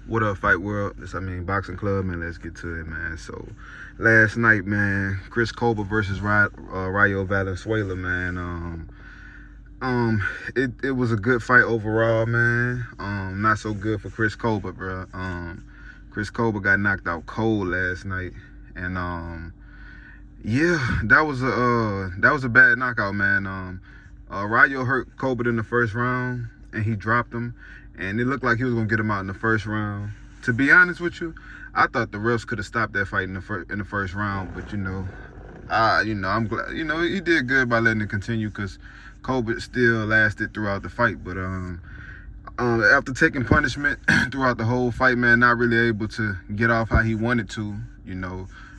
What up, Fight World? This Boxing Club, man. Let's get to it, man. So, last night, man, Chris Colbert versus Rayo Valenzuela, man. It was a good fight overall, man. Not so good for Chris Colbert, bro. Chris Colbert got knocked out cold last night, and yeah, that was a bad knockout, man. Rayo hurt Colbert in the first round, and he dropped him. And it looked like he was gonna get him out in the first round. To be honest with you, I thought the refs could have stopped that fight in the first round. But I'm glad. He did good by letting it continue because Colbert still lasted throughout the fight. But after taking punishment throughout the whole fight, man, not really able to get off how he wanted to.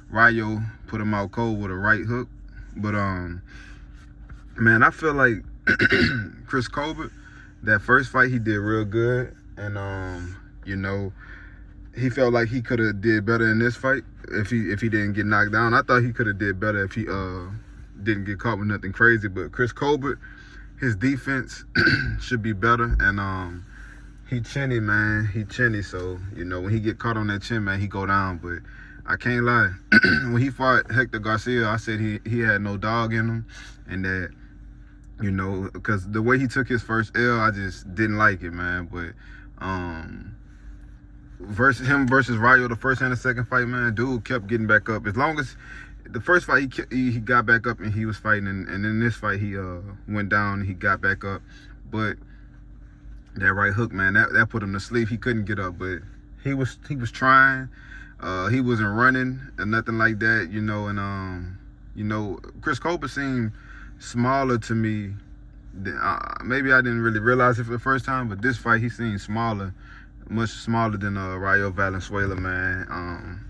Rayo put him out cold with a right hook. But man, I feel like Chris Colbert, that first fight he did real good, and he felt like he could have did better in this fight if he didn't get knocked down. I thought he could have did better if he didn't get caught with nothing crazy. But Chris Colbert, his defense should be better, and he chinny, man. He chinny, so when he get caught on that chin, man, he go down. But I can't lie, when he fought Hector Garcia, I said he had no dog in him, and that. Because the way he took his first L, I just didn't like it, man. But versus Rayo, the first and the second fight, man, dude kept getting back up. As long as the first fight, he got back up and he was fighting, and in this fight, he went down and he got back up. But that right hook, man, that put him to sleep. He couldn't get up, but he was trying. He wasn't running or nothing like that, and Chris Colbert seemed smaller to me. Maybe I didn't really realize it for the first time, but this fight he seemed smaller, much smaller than Rayo Valenzuela, man.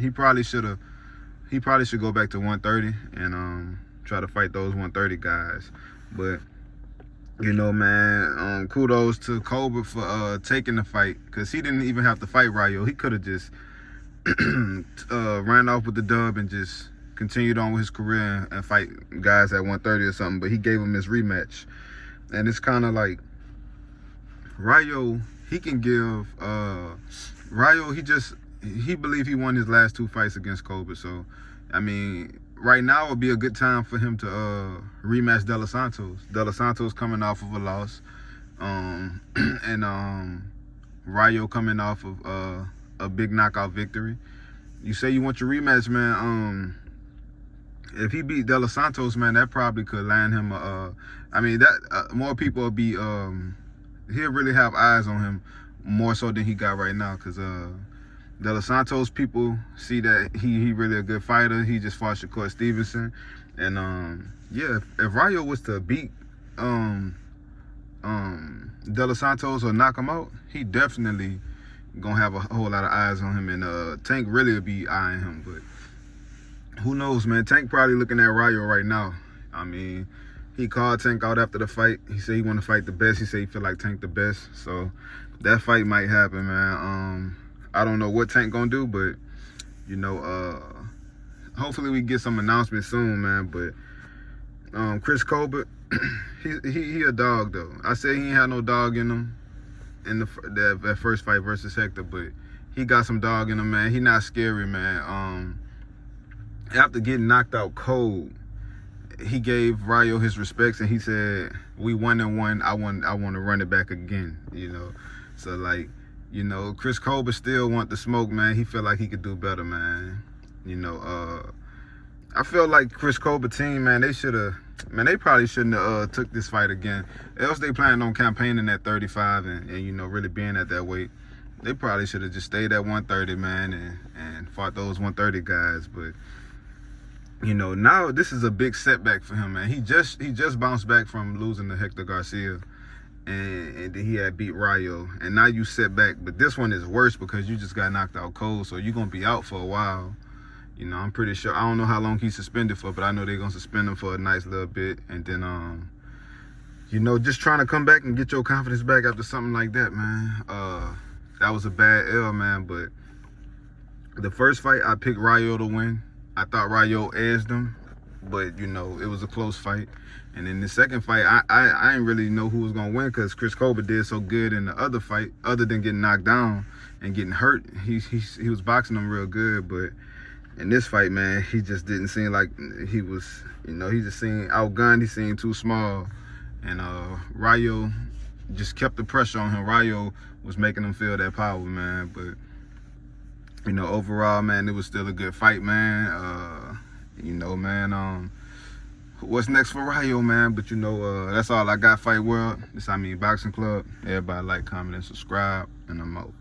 He probably should go back to 130 and try to fight those 130 guys. But man, kudos to Colbert for taking the fight, because he didn't even have to fight Rayo. He could have just ran off with the dub and just continued on with his career and fight guys at 130 or something, but he gave him his rematch. And it's kind of like Rayo, he can give Rayo, he believed he won his last two fights against Colbert. So right now would be a good time for him to rematch De Los Santos. De Los Santos coming off of a loss, and Rayo coming off of a big knockout victory. You say you want your rematch, man. If he beat De Los Santos, man, that probably could land him. More people will be. He'll really have eyes on him more so than he got right now, because De Los Santos people see that he really a good fighter. He just fought Shakur Stevenson, and if Rayo was to beat De Los Santos or knock him out, he definitely gonna have a whole lot of eyes on him, and Tank really will be eyeing him. But who knows, man? Tank probably looking at Rayo right now. He called Tank out after the fight. He said he want to fight the best. He said he feel like Tank the best. So that fight might happen, man. I don't know what Tank gonna do, but hopefully we get some announcements soon, man. But Chris Colbert, he a dog though. I said he ain't had no dog in him in that first fight versus Hector, but he got some dog in him, man. He not scary, man. After getting knocked out cold, he gave Rayo his respects, and he said, "We 1-1. I want to run it back again." So Chris Colbert still want the smoke, man. He feel like he could do better, man. I feel like Chris Colbert team, man, they probably shouldn't have took this fight again. Else they planning on campaigning at 35 and really being at that weight. They probably should have just stayed at 130, man, and fought those 130 guys. But now this is a big setback for him, man. He just bounced back from losing to Hector Garcia, and he had beat Rayo, and now you set back. But this one is worse because you just got knocked out cold, so you're gonna be out for a while. I'm pretty sure. I don't know how long he's suspended for, but I know they're gonna suspend him for a nice little bit, and then just trying to come back and get your confidence back after something like that, man. That was a bad L, man. But the first fight, I picked Rayo to win. I thought Rayo edged him, but it was a close fight. And in the second fight, I didn't really know who was gonna win because Chris Colbert did so good in the other fight, other than getting knocked down. and getting hurt. He was boxing him real good, but in this fight, man, he just didn't seem like he was, he just seemed outgunned. He seemed too small. And Rayo just kept the pressure on him. Rayo was making him feel that power, man. But, overall, man, it was still a good fight, man. Man, what's next for Rayo, man? But, that's all I got, Fight World. This, Amin Boxing Club. Everybody like, comment, and subscribe. And I'm out.